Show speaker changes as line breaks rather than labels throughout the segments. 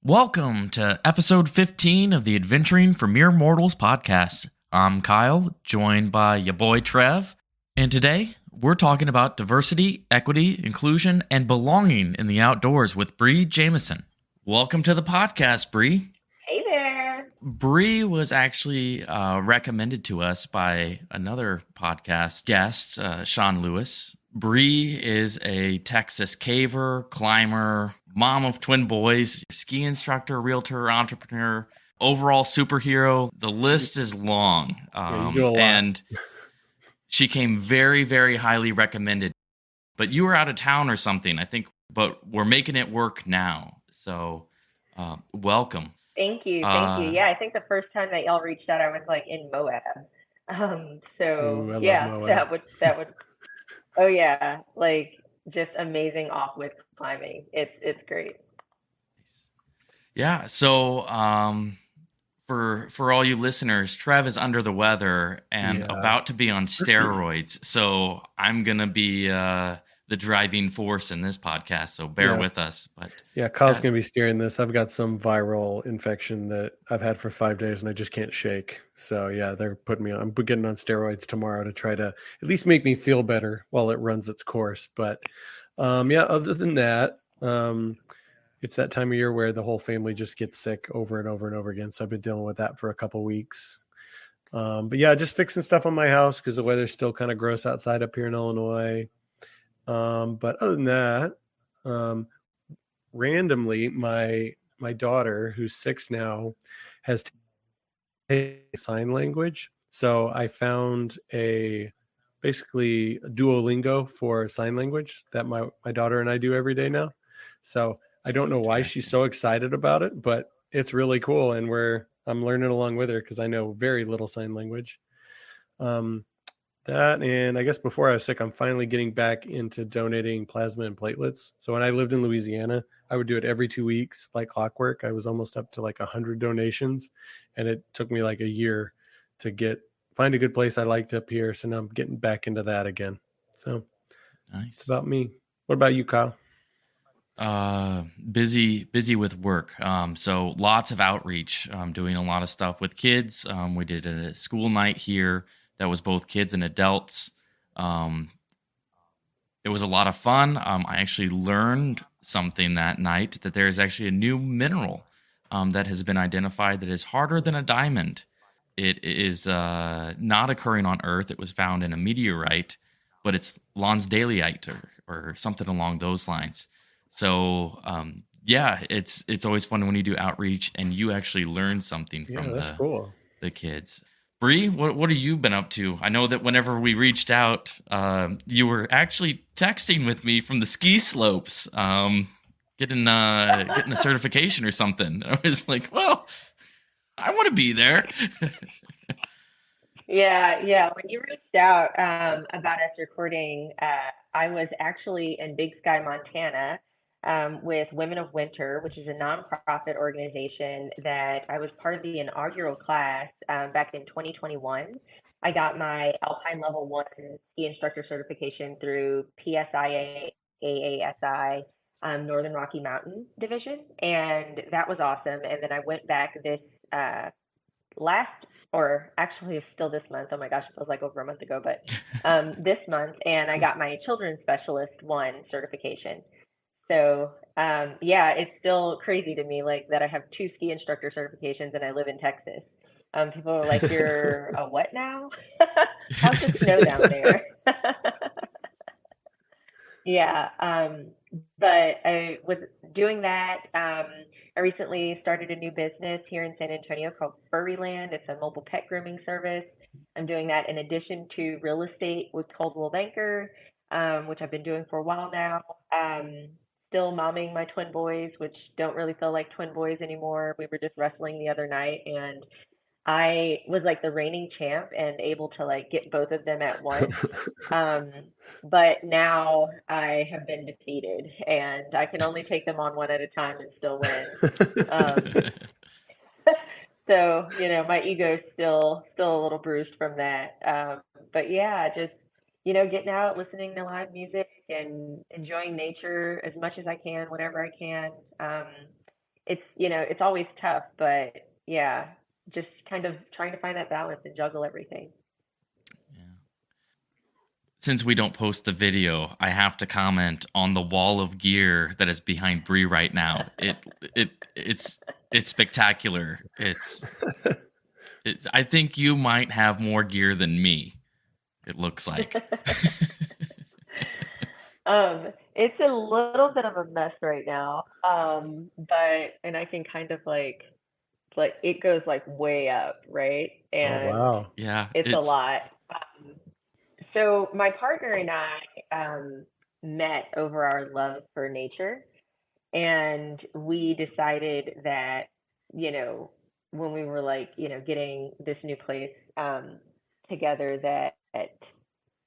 Welcome to episode 15 of the Adventuring for Mere Mortals podcast. I'm Kyle, joined by your boy Trev, and today we're talking about diversity, equity, inclusion, and belonging in the outdoors with Bree Jameson. Welcome to the podcast, Bree.
Hey there.
Bree was actually recommended to us by another podcast guest, Sean Lewis. Bree is a Texas caver, climber, mom of twin boys, ski instructor, realtor, entrepreneur, overall superhero. The list is long.
You do a lot.
And she came very, very highly recommended. But you were out of town or something, I think, but we're making it work now. So welcome.
Thank you. Yeah, I think the first time that y'all reached out, I was like in Moab.
Ooh, I love Moab.
that would. Oh yeah, like just amazing off-width climbing. It's great.
Yeah. So for all you listeners, Trev is under the weather and about to be on steroids. So I'm gonna be the driving force in this podcast. So bear with us. But
Kyle's gonna be steering this. I've got some viral infection that I've had for 5 days and I just can't shake. So yeah, they're putting me on. I'm getting on steroids tomorrow to try to at least make me feel better while it runs its course. But other than that, it's that time of year where the whole family just gets sick over and over and over again. So I've been dealing with that for a couple weeks. But yeah, just fixing stuff on my house because the weather's still kind of gross outside up here in Illinois. But other than that, randomly, my daughter, who's 6 now, has sign language. So I found basically a Duolingo for sign language that my daughter and I do every day now. So I don't know why she's so excited about it, but it's really cool. And I'm learning along with her because I know very little sign language. That, and I guess before I was sick, I'm finally getting back into donating plasma and platelets. So when I lived in Louisiana, I would do it every 2 weeks, like clockwork. I was almost up to like 100 donations, and it took me like a year to find a good place I liked up here. So now I'm getting back into that again. So
nice.
It's about me. What about you, Kyle?
Busy with work. So lots of outreach, doing a lot of stuff with kids. We did a school night here that was both kids and adults. It was a lot of fun. I actually learned something that night, that there is actually a new mineral that has been identified that is harder than a diamond. It is not occurring on Earth. It was found in a meteorite, but it's lonsdaleite or something along those lines. So it's always fun when you do outreach and you actually learn something from the kids. Bree, what have you been up to? I know that whenever we reached out, you were actually texting with me from the ski slopes, getting a certification or something. I was like, well, I want to be there.
Yeah. When you reached out about us recording, I was actually in Big Sky, Montana, with Women of Winter, which is a nonprofit organization that I was part of the inaugural class back in 2021. I got my Alpine Level 1 ski instructor certification through PSIA AASI Northern Rocky Mountain Division, and that was awesome. And then I went back this it's still this month. Oh my gosh, it feels like over a month ago, but this month, and I got my Children's Specialist 1 certification. So, it's still crazy to me, like that I have 2 ski instructor certifications and I live in Texas. People are like, you're a what now? How's the snow down there? But I was doing that. I recently started a new business here in San Antonio called Furryland. It's a mobile pet grooming service. I'm doing that in addition to real estate with Coldwell Banker, which I've been doing for a while now. still momming my twin boys, which don't really feel like twin boys anymore. We were just wrestling the other night, and I was like the reigning champ and able to like get both of them at once. Um, but now I have been defeated, and I can only take them on one at a time and still win. Um, so, my ego is still a little bruised from that. But yeah, just, getting out, listening to live music and enjoying nature as much as I can, whenever I can. It's always tough, but yeah, just kind of trying to find that balance and juggle everything.
Yeah. Since we don't post the video, I have to comment on the wall of gear that is behind Bree right now. It's spectacular. I think you might have more gear than me. It looks like.
It's a little bit of a mess right now. And I can kind of like it goes like way up, right?
Oh,
And
wow.
Yeah,
it's a lot. So my partner and I met over our love for nature, and we decided that, when we were like, getting this new place together, that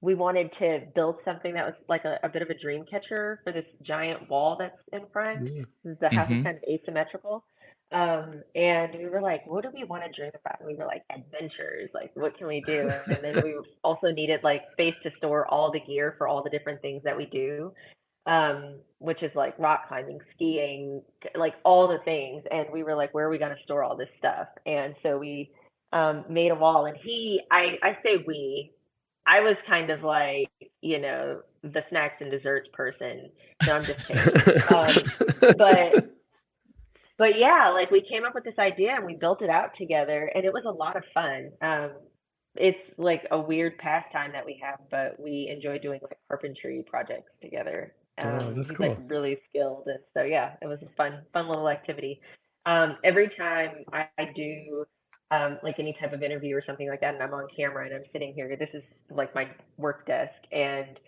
we wanted to build something that was like a bit of a dream catcher for this giant wall that's in front.
Yeah.
The house is
Mm-hmm.
kind of asymmetrical. And we were like, what do we want to dream about? And we were like, adventures, like what can we do? And then we also needed like space to store all the gear for all the different things that we do, which is like rock climbing, skiing, like all the things. And we were like, where are we going to store all this stuff? And so we made a wall. And I say we, I was kind of like, the snacks and desserts person. No, I'm just kidding. But yeah, like we came up with this idea and we built it out together, and it was a lot of fun. It's like a weird pastime that we have, but we enjoy doing like carpentry projects together.
Oh, that's
He's
cool.
like really skilled, and so yeah, it was a fun little activity. Every time I do like any type of interview or something like that, and I'm on camera and I'm sitting here, this is like my work desk, and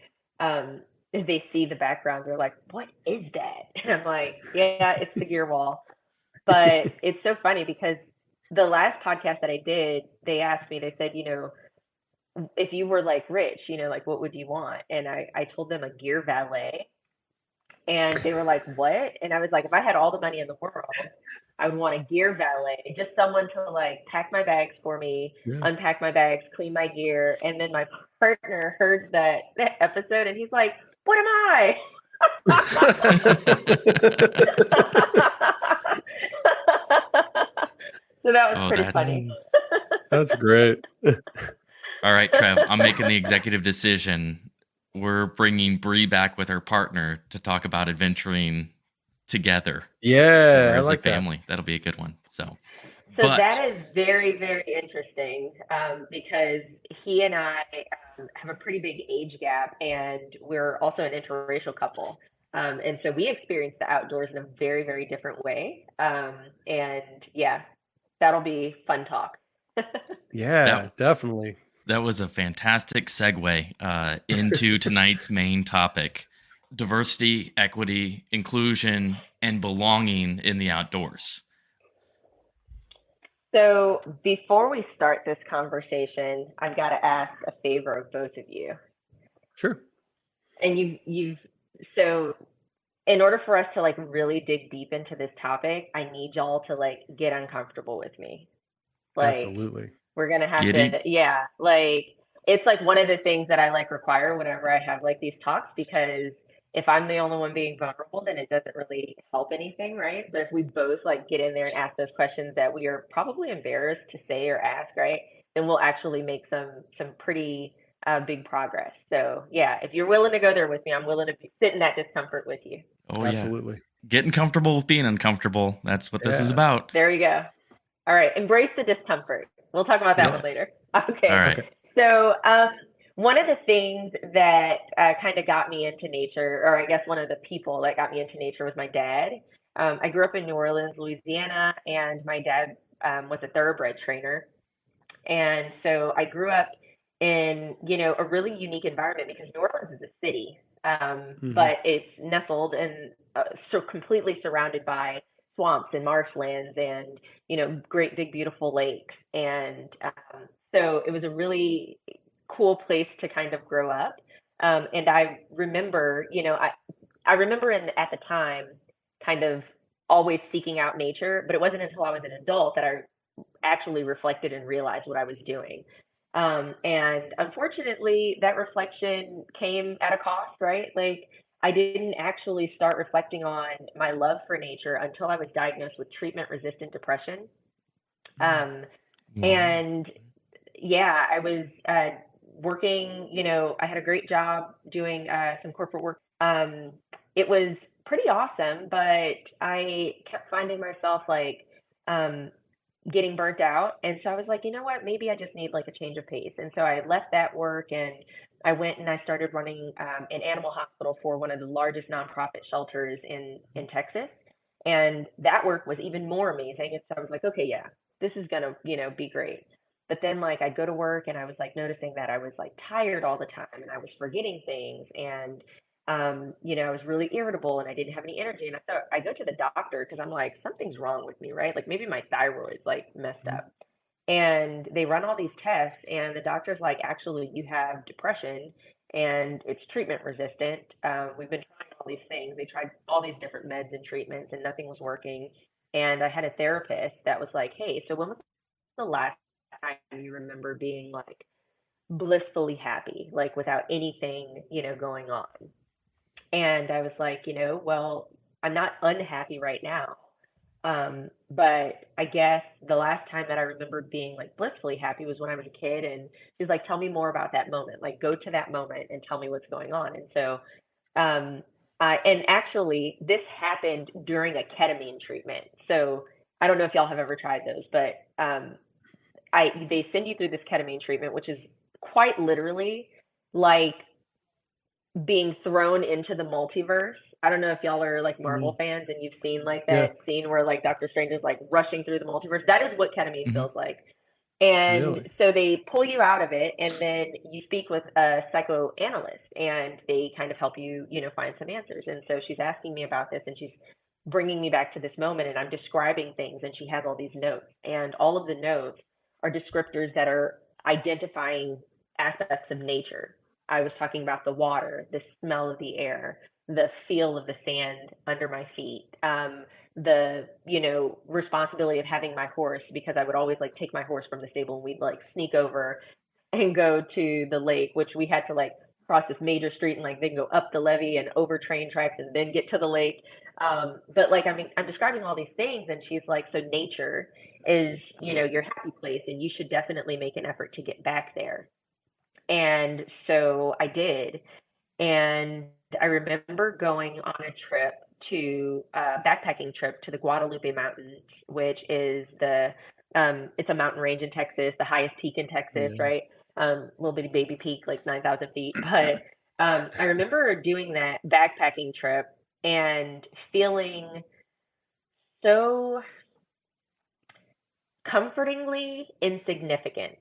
if they see the background, they're like, "What is that?" And I'm like, "Yeah, it's the gear wall." But it's so funny because the last podcast that I did, they asked me, they said, if you were like rich, like what would you want? And I told them a gear valet. And they were like, what? And I was like, if I had all the money in the world, I would want a gear valet, just someone to like pack my bags for me,
Yeah.
unpack my bags, clean my gear. And then my partner heard that episode and he's like, what am I? So that was pretty funny.
That's great.
All right, Trev, I'm making the executive decision. We're bringing Bree back with her partner to talk about adventuring together.
Yeah, I
as
like
a family. That'll be a good one. So
that is very, very interesting because he and I have a pretty big age gap, and we're also an interracial couple. And so we experience the outdoors in a very, very different way. And yeah, that'll be fun talk.
Yeah, definitely.
That was a fantastic segue into tonight's main topic: diversity, equity, inclusion, and belonging in the outdoors.
So before we start this conversation, I've got to ask a favor of both of you.
Sure.
And so in order for us to like really dig deep into this topic, I need y'all to like get uncomfortable with me. Like,
absolutely.
We're going to have to, yeah, like it's like one of the things that I like require whenever I have like these talks, because if I'm the only one being vulnerable, then it doesn't really help anything, right? But if we both like get in there and ask those questions that we are probably embarrassed to say or ask, right, then we'll actually make some pretty big progress. So yeah, if you're willing to go there with me, I'm willing to sit in that discomfort with you.
Oh,
absolutely.
Yeah. Getting comfortable with being uncomfortable. That's what this is about.
There you go. All right. Embrace the discomfort. We'll talk about that one later. Okay.
All right.
So one of the things that kind of got me into nature, or I guess one of the people that got me into nature, was my dad. I grew up in New Orleans, Louisiana, and my dad was a thoroughbred trainer. And so I grew up in, a really unique environment because New Orleans is a city.
Hmm.
but it's nestled and so completely surrounded by swamps and marshlands and great big beautiful lakes. And so it was a really cool place to kind of grow up. And I remember, I remember at the time kind of always seeking out nature, but it wasn't until I was an adult that I actually reflected and realized what I was doing. And unfortunately, that reflection came at a cost, right? Like, I didn't actually start reflecting on my love for nature until I was diagnosed with treatment resistant depression. Um,
Wow.
and yeah, I was working, I had a great job doing some corporate work. It was pretty awesome, but I kept finding myself like um, getting burnt out. And so I was like, you know what, maybe I just need like a change of pace. And so I left that work and I went and I started running an animal hospital for one of the largest nonprofit shelters in Texas. And that work was even more amazing. And so I was like, okay, yeah, this is gonna, be great. But then like I'd go to work and I was like noticing that I was like tired all the time and I was forgetting things and I was really irritable and I didn't have any energy. And I thought I go to the doctor because I'm like, something's wrong with me, right? Like maybe my thyroid's like messed up. And they run all these tests and the doctor's like, actually you have depression and it's treatment resistant. We've been trying all these things. They tried all these different meds and treatments and nothing was working. And I had a therapist that was like, hey, so when was the last time you remember being like blissfully happy, like without anything, going on? And I was like, well, I'm not unhappy right now. But I guess the last time that I remembered being like blissfully happy was when I was a kid. And she's like, tell me more about that moment. Like, go to that moment and tell me what's going on. And so, and actually, this happened during a ketamine treatment. So I don't know if y'all have ever tried those, but they send you through this ketamine treatment, which is quite literally like being thrown into the multiverse. I don't know if y'all are like Marvel
Hmm.
fans and you've seen like
Yeah,
that scene where like Doctor Strange is like rushing through the multiverse. That is what ketamine
Hmm.
feels like. And
really.
so they pull you out of it and then you speak with a psychoanalyst and they kind of help you, find some answers. And so she's asking me about this and she's bringing me back to this moment and I'm describing things and she has all these notes and all of the notes are descriptors that are identifying aspects of nature. I was talking about the water, the smell of the air, the feel of the sand under my feet, the responsibility of having my horse because I would always like take my horse from the stable and we'd like sneak over and go to the lake, which we had to like cross this major street and like then go up the levee and over train tracks and then get to the lake. But like I mean, I'm describing all these things, and she's like, so nature is your happy place, and you should definitely make an effort to get back there. And so I did, and I remember going on a trip to a backpacking trip to the Guadalupe Mountains, which is it's a mountain range in Texas, the highest peak in Texas,
Yeah.
right? Little bitty baby peak, like 9,000 feet. But I remember doing that backpacking trip and feeling so comfortingly insignificant.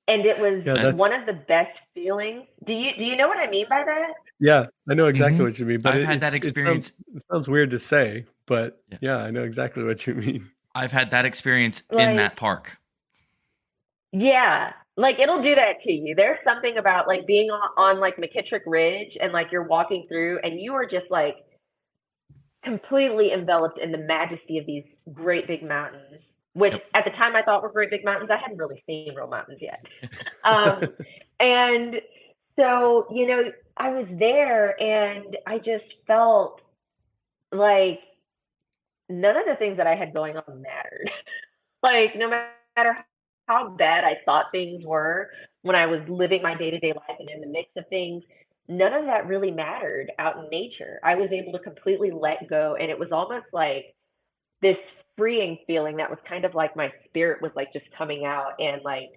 And it was
Yeah,
That,
that's
one of the best feelings. Do you know what I mean by that?
yeah, I know exactly
hmm
what you mean, but
I've had that experience.
it sounds weird to say, but
Yeah.
yeah, I know exactly what you mean.
I've had that experience in
Like,
that park.
yeah, like it'll do that to you. There's something about like being on like McKittrick Ridge and like you're walking through and you are just like completely enveloped in the majesty of these great big mountains, which
Yep.
at the time I thought were great big mountains. I hadn't really seen real mountains yet. Um, and so, I was there and I just felt like none of the things that I had going on mattered. Like, no matter how bad I thought things were when I was living my day to day life and in the mix of things, none of that really mattered out in nature. I was able to completely let go. And it was almost like this freeing feeling that was kind of like my spirit was like just coming out and like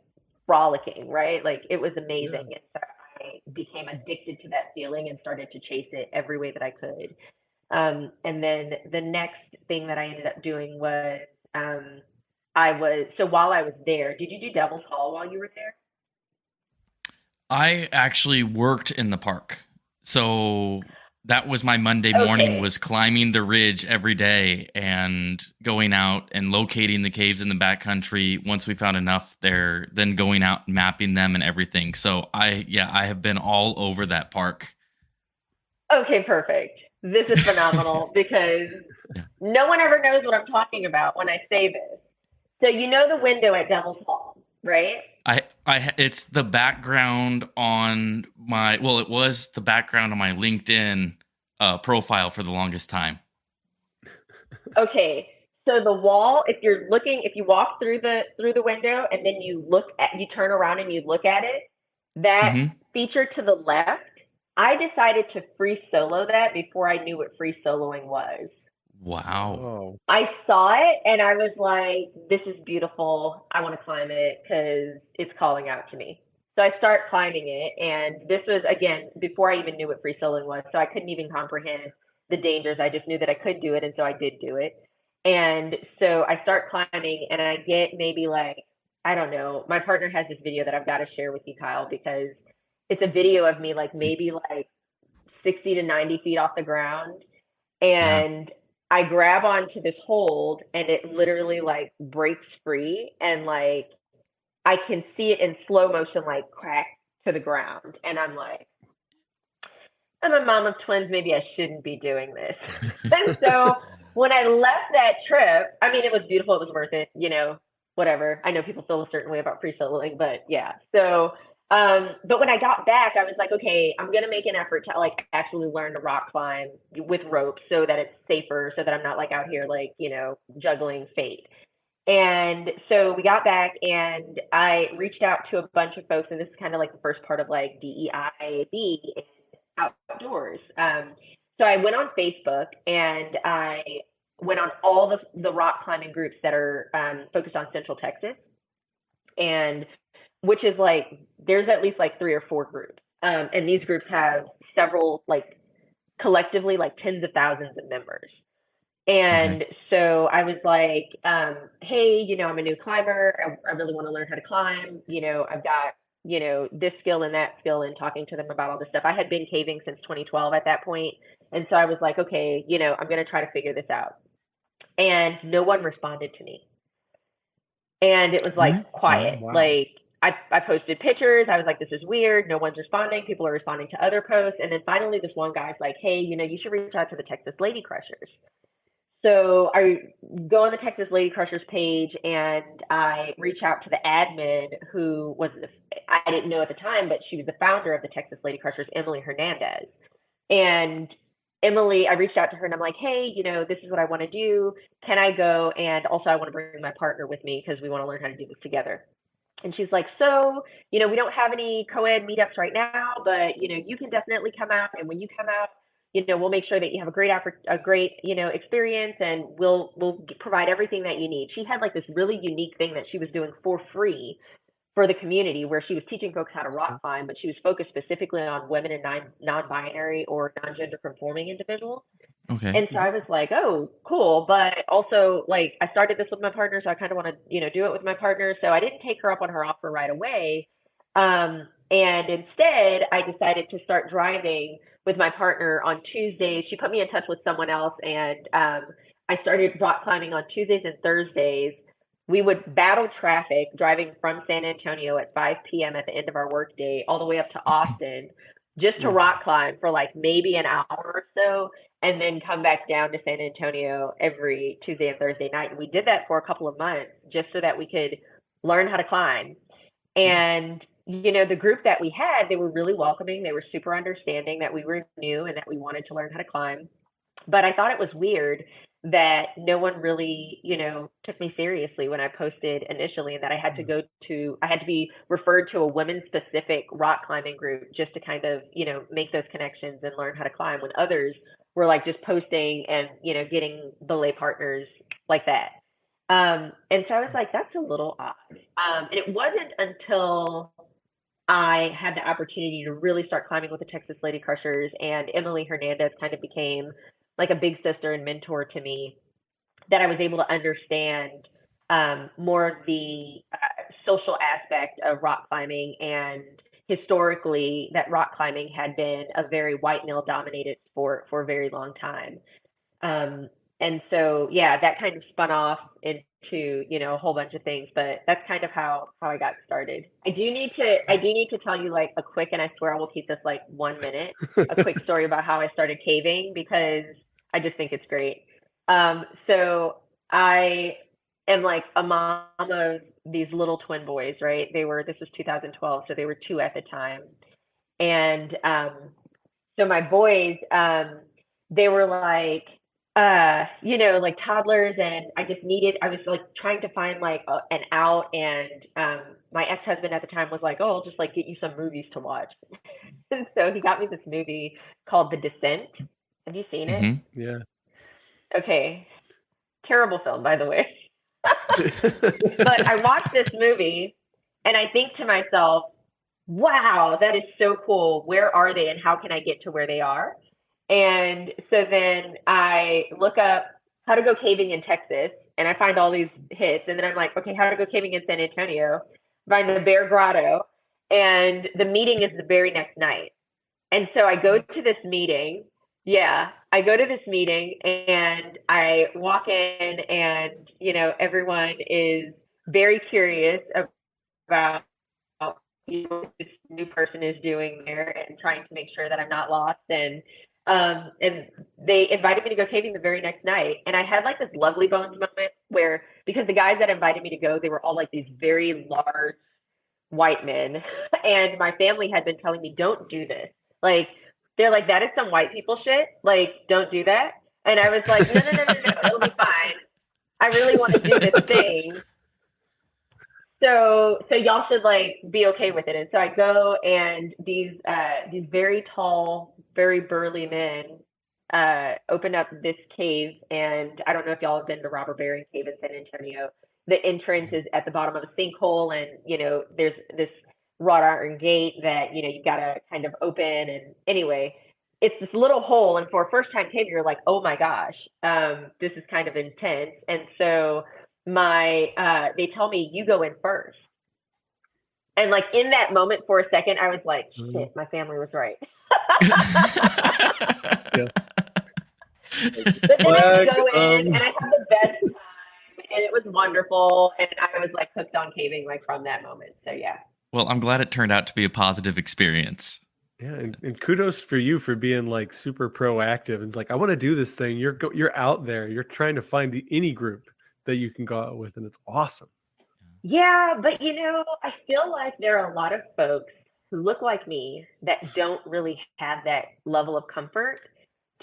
frolicking, right? Like it was
Yeah.
amazing. And so I became addicted to that feeling and started to chase it every way that I could. And then the next thing that I ended up doing was so while I was there, did you do Devil's Hall while you were there?
I actually worked in the park. So that was my Monday morning,
Okay.
was climbing the ridge every day and going out and locating the caves in the backcountry. Once we found enough there, then going out and mapping them and everything. So I have been all over that park.
Okay, perfect. This is phenomenal because
Yeah.
no one ever knows what I'm talking about when I say this. So you know the window at Devil's Hall, right?
It's the background on my, well, it was the background on my LinkedIn profile for the longest time.
Okay. So the wall, if you're looking, if you walk through the window and then you turn around and you look at it, that
Hmm.
feature to the left, I decided to free solo that before I knew what free soloing was.
Wow.
Oh,
I saw it and I was like, this is beautiful. I want to climb it because it's calling out to me. So I start climbing it. And this was, again, before I even knew what free soloing was. So I couldn't even comprehend the dangers. I just knew that I could do it. And so I did do it. And so I start climbing and I get maybe like, I don't know, my partner has this video that I've got to share with you, Kyle, because it's a video of me like maybe like 60 to 90 feet off the ground,
Yeah.
and I grab onto this hold and it literally like breaks free and like I can see it in slow motion like crack to the ground and I'm like, I'm a mom of twins, maybe I shouldn't be doing this. And so when I left that trip, I mean it was beautiful, it was worth it, whatever. I know people feel a certain way about free soloing, but yeah. So but when I got back, I was like, okay, I'm gonna make an effort to like actually learn to rock climb with ropes so that it's safer, so that I'm not like out here like, juggling fate. And so we got back and I reached out to a bunch of folks, and this is kind of like the first part of like DEIB outdoors. So I went on Facebook and I went on all the rock climbing groups that are focused on Central Texas, and which is like there's at least like three or four groups, and these groups have several like collectively like tens of thousands of members.
Okay.
And so I was like, hey, I'm a new climber. I really want to learn how to climb. I've got, this skill and that skill, and talking to them about all this stuff. I had been caving since 2012 at that point. And so I was like, okay, I'm going to try to figure this out. And no one responded to me. And it was
Hmm.
like
Oh.
quiet.
wow.
Like I posted pictures. I was like, this is weird. No one's responding. People are responding to other posts. And then finally, this one guy's like, hey, you should reach out to the Texas Lady Crushers. So I go on the Texas Lady Crushers page and I reach out to the admin who was, I didn't know at the time, but she was the founder of the Texas Lady Crushers, Emily Hernandez. And Emily, I reached out to her and I'm like, hey, this is what I want to do. Can I go? And also, I want to bring my partner with me because we want to learn how to do this together. And she's like, so, we don't have any co-ed meetups right now, but, you can definitely come out. And when you come out, we'll make sure that you have a great, experience, and we'll provide everything that you need. She had like this really unique thing that she was doing for free for the community, where she was teaching folks how to
That's
rock
cool.
climb, but she was focused specifically on women and non-binary or non-gender conforming individuals.
Okay.
And so
Mhm.
I was like, oh, cool. But also, like, I started this with my partner, so I kind of want to, do it with my partner. So I didn't take her up on her offer right away. And instead, I decided to start driving with my partner on Tuesdays. She put me in touch with someone else, and I started rock climbing on Tuesdays and Thursdays. We would battle traffic driving from San Antonio at 5 p.m. at the end of our workday all the way up to Austin just to
Oof.
rock climb for like maybe an hour or so, and then come back down to San Antonio every Tuesday and Thursday night. And we did that for a couple of months just so that we could learn how to climb.
Yeah.
And, the group that we had, they were really welcoming. They were super understanding that we were new and that we wanted to learn how to climb. But I thought it was weird that no one really, took me seriously when I posted initially, and that
Mm.
I had to be referred to a women specific rock climbing group just to kind of, make those connections and learn how to climb, when others were like just posting and, getting belay partners like that. And so I was like, that's a little odd. And it wasn't until I had the opportunity to really start climbing with the Texas Lady Crushers, and Emily Hernandez kind of became like a big sister and mentor to me, that I was able to understand more of the social aspect of rock climbing, and historically that rock climbing had been a very white male dominated sport for a very long time. Um, and so, yeah, that kind of spun off into, a whole bunch of things, but that's kind of how I got started. I do need to tell you like a quick, and I swear I will keep this like 1 minute, a quick story about how I started caving because I just think it's great. So I am like a mom of these little twin boys, right? This was 2012, so they were 2 at the time. And so my boys, they were like, like toddlers, and I was like trying to find like an out, and my ex-husband at the time was like, oh, I'll just like get you some movies to watch. And so he got me this movie called The Descent. Have you seen it?
Mm-hmm.
Yeah.
Okay. Terrible film, by the way. But I watched this movie and I think to myself, wow, that is so cool. Where are they and how can I get to where they are? And so then I look up how to go caving in Texas and I find all these hits. And then I'm like, okay, how to go caving in San Antonio, find the Bear Grotto. And the meeting is the very next night. And so I go to this meeting. Yeah, I go to this meeting and I walk in, and everyone is very curious about what this new person is doing there and trying to make sure that I'm not lost. And they invited me to go caving the very next night. And I had like this lovely bones moment where, because the guys that invited me to go, they were all like these very large white men. And my family had been telling me, don't do this. Like, they're like, that is some white people shit. Like, don't do that. And I was like, no, it'll be fine. I really want to do this thing. So y'all should like be okay with it. And so I go, and these very tall, very burly men open up this cave. And I don't know if y'all have been to Robber Baring Cave in San Antonio. The entrance is at the bottom of a sinkhole, and there's this wrought iron gate that you've got to kind of open. And anyway, it's this little hole, and for a first time caver, you're like, oh my gosh, this is kind of intense. And so they tell me, you go in first. And like in that moment for a second, I was like, shit, my family was right.
Yeah.
But then I go in and I had the best time, and it was wonderful, and I was like hooked on caving like from that moment. So yeah.
Well, I'm glad it turned out to be a positive experience.
Yeah, and kudos for you for being like super proactive. And it's like, I want to do this thing. You're out there. You're trying to find any group that you can go out with, and it's awesome.
Yeah, but I feel like there are a lot of folks who look like me that don't really have that level of comfort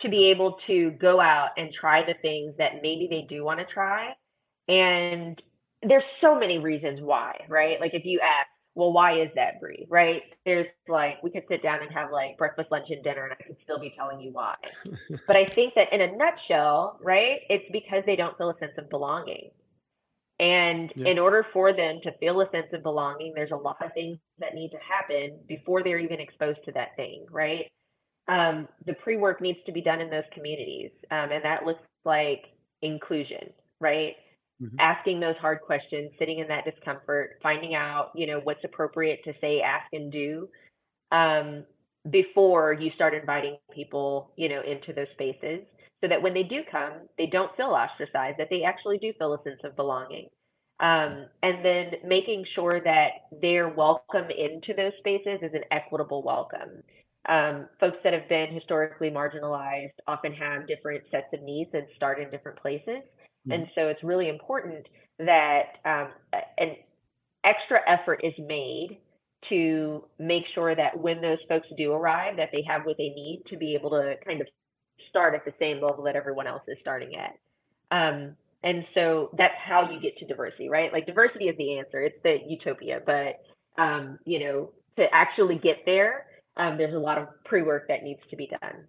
to be able to go out and try the things that maybe they do want to try. And there's so many reasons why, right? Like if you ask, well, why is that, Bree? Right? There's like, we could sit down and have like breakfast, lunch, and dinner, and I could still be telling you why. But I think that in a nutshell, right, it's because they don't feel a sense of belonging. And in order for them to feel a sense of belonging, there's a lot of things that need to happen before they're even exposed to that thing, right? The pre-work needs to be done in those communities. And that looks like inclusion, right? Mm-hmm. Asking those hard questions, sitting in that discomfort, finding out, what's appropriate to say, ask, and do before you start inviting people, into those spaces, so that when they do come, they don't feel ostracized, that they actually do feel a sense of belonging. And then making sure that their welcome into those spaces is an equitable welcome. Folks that have been historically marginalized often have different sets of needs and start in different places. Mm-hmm. And so it's really important that an extra effort is made to make sure that when those folks do arrive, that they have what they need to be able to kind of start at the same level that everyone else is starting at. And so that's how you get to diversity, right? Like diversity is the answer. It's the utopia, but, to actually get there, there's a lot of pre-work that needs to be done.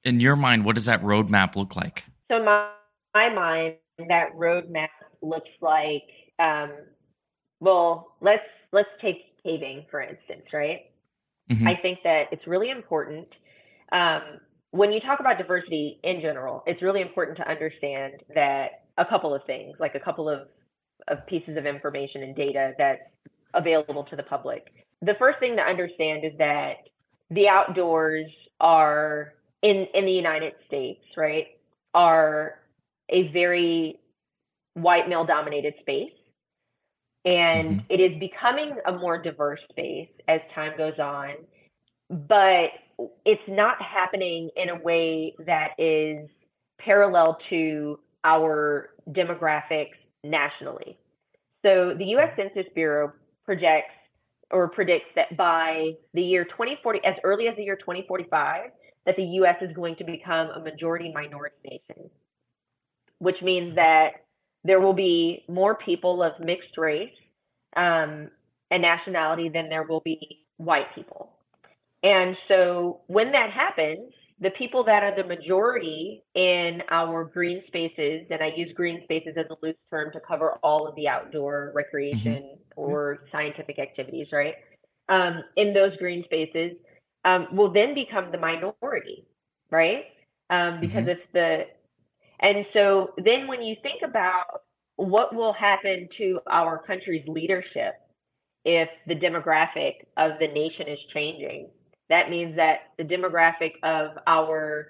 In your mind, what does that roadmap look like?
So in my mind, that roadmap looks like, well, let's take caving, for instance, right? Mm-hmm. I think that it's really important. When you talk about diversity in general, it's really important to understand that a couple of things, like a couple of pieces of information and data that's available to the public. the first thing to understand is that the outdoors are in the United States, right, are a very white male dominated space. And
Hmm.
it is becoming a more diverse space as time goes on, but it's not happening in a way that is parallel to our demographics nationally. So the US Census Bureau projects or predicts that by the year 2040, as early as the year 2045, that the US is going to become a majority minority nation, which means that there will be more people of mixed race and nationality than there will be white people. And so when that happens, the people that are the majority in our green spaces, and I use green spaces as a loose term to cover all of the outdoor
Hmm.
recreation or scientific activities, right? In those green spaces, will then become the minority, right? Because
Hmm.
it's the, and so then when you think about what will happen to our country's leadership if the demographic of the nation is changing, that means that the demographic of our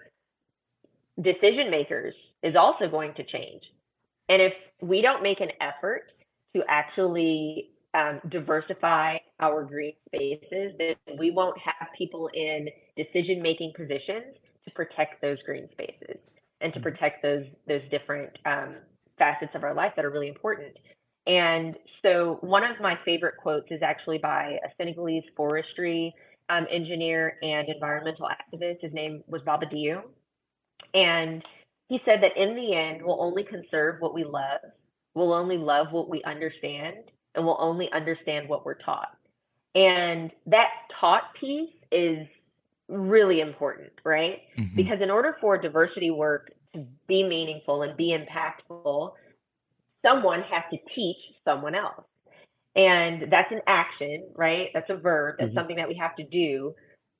decision makers is also going to change. And if we don't make an effort to actually diversify our green spaces, then we won't have people in decision making positions to protect those green spaces and to protect those different facets of our life that are really important. And so one of my favorite quotes is actually by a Senegalese forestry engineer and environmental activist. His name was Baba Diou. And he said that in the end, we'll only conserve what we love, we'll only love what we understand, and we'll only understand what we're taught. And that taught piece is really important, right?
Hmm.
Because in order for diversity work to be meaningful and be impactful, someone has to teach someone else. And that's an action, right? That's a verb. That's
Hmm.
something that we have to do.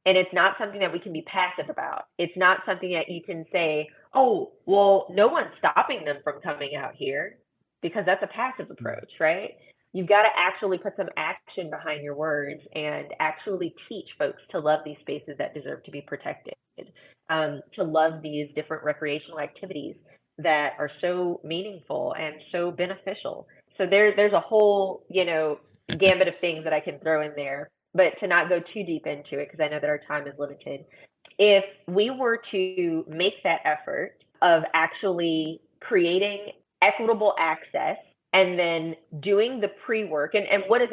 And it's not something that we can be passive about. It's not something that you can say, oh, well, no one's stopping them from coming out here, because that's a passive approach, right? You've got to actually put some action behind your words and actually teach folks to love these spaces that deserve to be protected, to love these different recreational activities that are so meaningful and so beneficial. So there's a whole, gambit of things that I can throw in there, but to not go too deep into it because I know that our time is limited. If we were to make that effort of actually creating equitable access and then doing the pre-work, and what does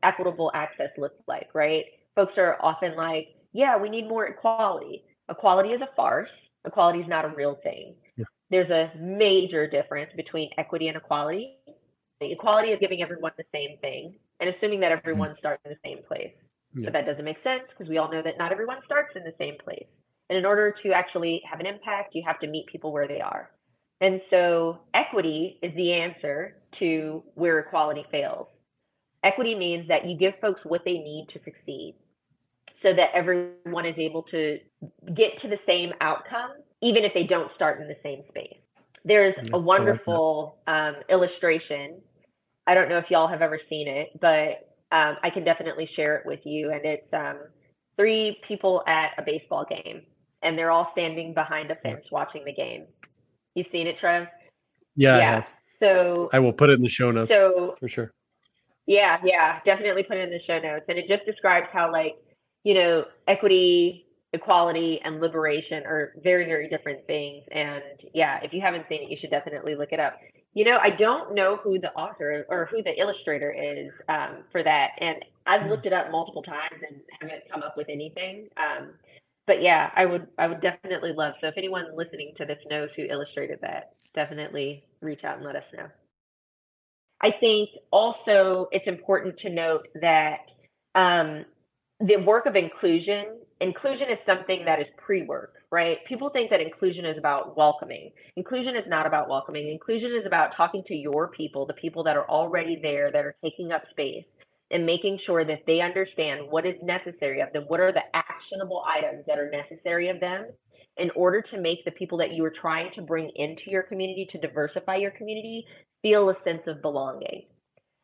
equitable access look like, right? Folks are often like, yeah, we need more equality. Equality is a farce. Equality is not a real thing.
Yeah.
There's a major difference between equity and equality. Equality is giving everyone the same thing and assuming that
Hmm.
everyone starts in the same place.
Yeah.
But that doesn't make sense because we all know that not everyone starts in the same place. And in order to actually have an impact, you have to meet people where they are. And so equity is the answer to where equality fails. Equity means that you give folks what they need to succeed so that everyone is able to get to the same outcome, even if they don't start in the same space. There's
Yeah.
a
I like that.
wonderful illustration. I don't know if y'all have ever seen it, but I can definitely share it with you. And it's three people at a baseball game, and they're all standing behind a
Yeah.
fence watching the game. You've seen it, Trev?
Yeah, I
Yeah.
have.
So,
I will put it in the show notes
so
for sure.
yeah, definitely put it in the show notes. And it just describes how, like, equity, equality, and liberation are very, very different things. And yeah, if you haven't seen it, you should definitely look it up. I don't know who the author or who the illustrator is for that. And I've looked it up multiple times and haven't come up with anything. But yeah, I would definitely love. So if anyone listening to this knows who illustrated that, definitely reach out and let us know. I think also it's important to note that the work of inclusion is something that is pre-work, right? People think that inclusion is about welcoming. Inclusion is not about welcoming. Inclusion is about talking to your people, the people that are already there, that are taking up space, and making sure that they understand what is necessary of them, what are the actionable items that are necessary of them in order to make the people that you are trying to bring into your community, to diversify your community, feel a sense of belonging.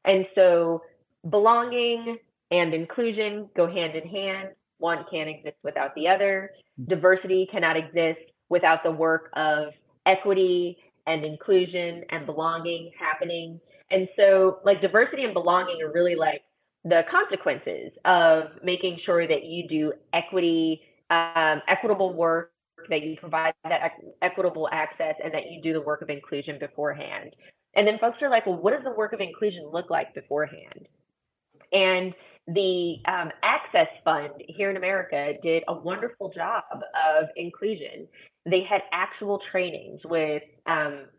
And so belonging, and inclusion go hand in hand. One can't exist without the other. Diversity cannot exist without the work of equity and inclusion and belonging happening. And so, like, diversity and belonging are really like the consequences of making sure that you do equitable work, that you provide that equitable access, and that you do the work of inclusion beforehand. And then folks are like, well, what does the work of inclusion look like beforehand? And the Access Fund here in America did a wonderful job of inclusion. They had actual trainings with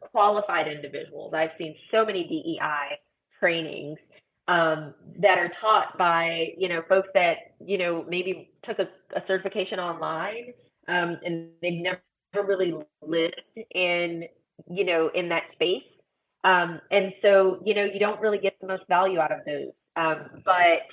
qualified individuals. I've seen so many DEI trainings that are taught by, folks that, maybe took a certification online, and they've never really lived in, in that space. And so, you don't really get the most value out of those. But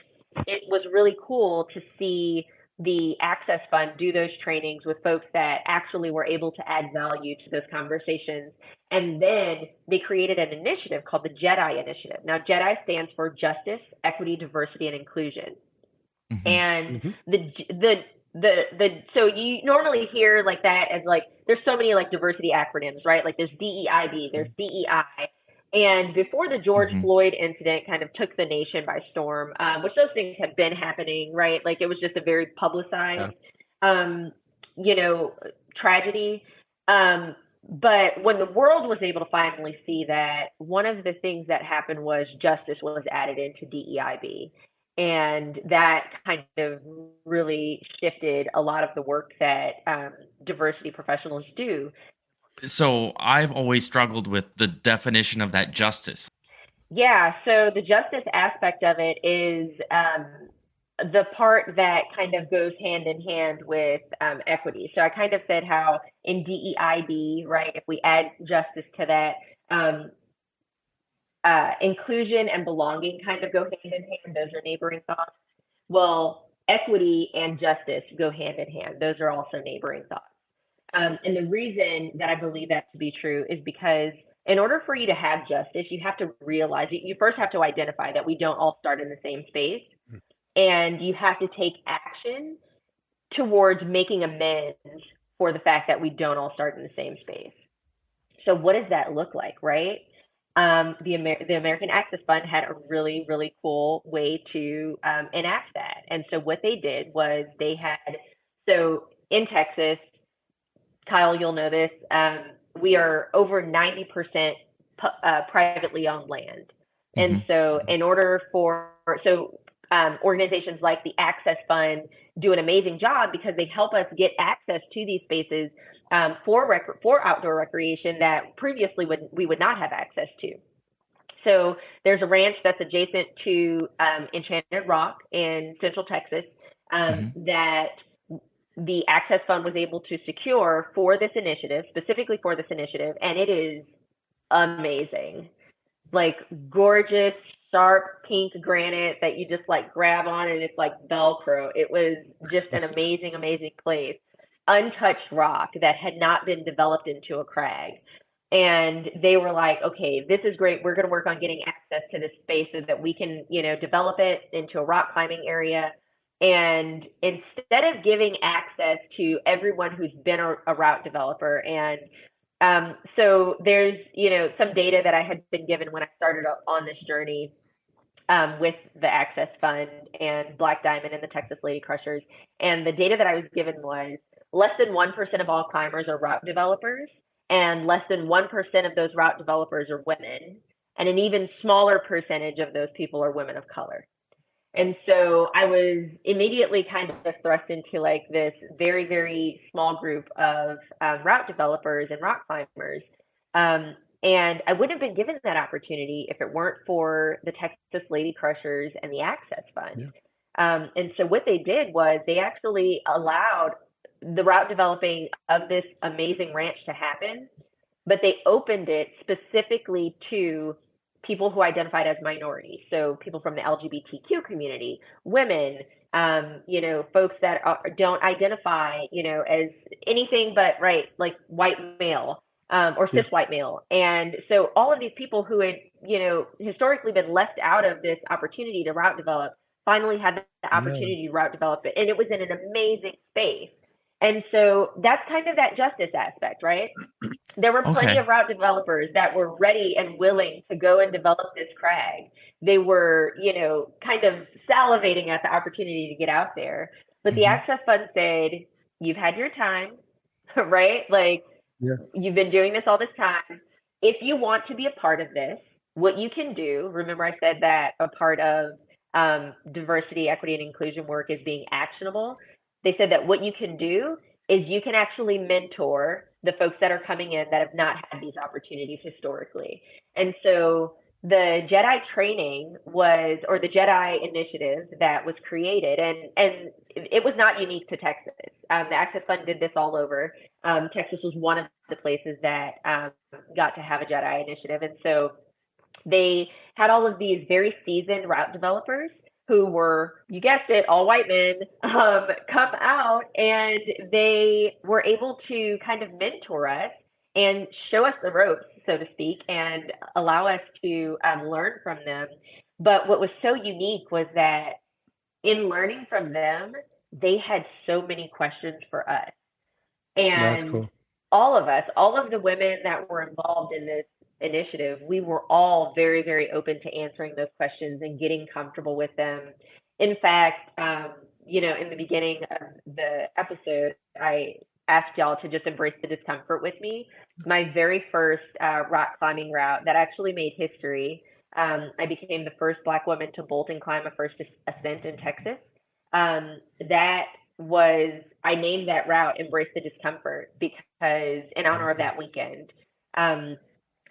it was really cool to see the Access Fund do those trainings with folks that actually were able to add value to those conversations. And then they created an initiative called the J.E.D.I initiative. Now, J.E.D.I stands for Justice, Equity, Diversity, and Inclusion. Mm-hmm. And so you normally hear like that as like, there's so many like diversity acronyms, right? Like there's DEIB, there's DEI. And before the George Floyd incident kind of took the nation by storm, which those things have been happening, right? Like it was just a very publicized, tragedy. But when the world was able to finally see that, one of the things that happened was justice was added into DEIB. And that kind of really shifted a lot of the work that diversity professionals do.
So I've always struggled with the definition of that justice.
Yeah, so the justice aspect of it is the part that kind of goes hand in hand with equity. So I kind of said how in DEIB, right, if we add justice to that, inclusion and belonging kind of go hand in hand. Those are neighboring thoughts. Well, equity and justice go hand in hand. Those are also neighboring thoughts. And the reason that I believe that to be true is because in order for you to have justice, you have to realize, you first have to identify that we don't all start in the same space. And you have to take action towards making amends for the fact that we don't all start in the same space. So what does that look like, right? The American Access Fund had a really, really cool way to enact that. And so what they did was so in Texas, Kyle, you'll know this, we are over 90% privately owned land. And so in order organizations like the Access Fund do an amazing job because they help us get access to these spaces for outdoor recreation that previously we would not have access to. So there's a ranch that's adjacent to Enchanted Rock in Central Texas that the Access Fund was able to secure for this initiative, specifically for this initiative, and it is amazing. Like gorgeous, sharp pink granite that you just like grab on and it's like Velcro. It was just an amazing, amazing place. Untouched rock that had not been developed into a crag. And they were like, okay, this is great. We're going to work on getting access to this space so that we can, develop it into a rock climbing area. And instead of giving access to everyone who's been a route developer, and so there's, some data that I had been given when I started on this journey with the Access Fund and Black Diamond and the Texas Lady Crushers. And the data that I was given was less than 1% of all climbers are route developers, and less than 1% of those route developers are women. And an even smaller percentage of those people are women of color. And so I was immediately kind of thrust into like this very, very small group of route developers and rock climbers. And I wouldn't have been given that opportunity if it weren't for the Texas Lady Crushers and the Access Fund. Yeah. And so what they did was they actually allowed the route developing of this amazing ranch to happen, but they opened it specifically to people who identified as minorities. So people from the LGBTQ community, women, folks that don't identify, as anything but like white male or cis white male. And so all of these people who had, historically been left out of this opportunity to route develop finally had the
Yeah.
opportunity to route develop it. And it was in an amazing space. And so that's kind of that justice aspect, right? There were plenty
Okay.
of route developers that were ready and willing to go and develop this crag. They were, kind of salivating at the opportunity to get out there. But the
Hmm.
Access Fund said, you've had your time, right? Like,
Yeah.
you've been doing this all this time. If you want to be a part of this, what you can do, remember I said that a part of diversity, equity, and inclusion work is being actionable. They said that what you can do is you can actually mentor the folks that are coming in that have not had these opportunities historically. And so the J.E.D.I training was, or the J.E.D.I initiative that was created, and it was not unique to Texas. The Access Fund did this all over. Texas was one of the places that got to have a J.E.D.I initiative. And so they had all of these very seasoned route developers who were, you guessed it, all white men, come out, and they were able to kind of mentor us and show us the ropes, so to speak, and allow us to learn from them. But what was so unique was that in learning from them, they had so many questions for us.
That's
And
cool.
all of us, all of the women that were involved in this initiative, we were all very, very open to answering those questions and getting comfortable with them. In fact, in the beginning of the episode, I asked y'all to just embrace the discomfort with me. My very first rock climbing route that actually made history. I became the first Black woman to bolt and climb a first ascent in Texas. That was, I named that route Embrace the Discomfort because in honor of that weekend.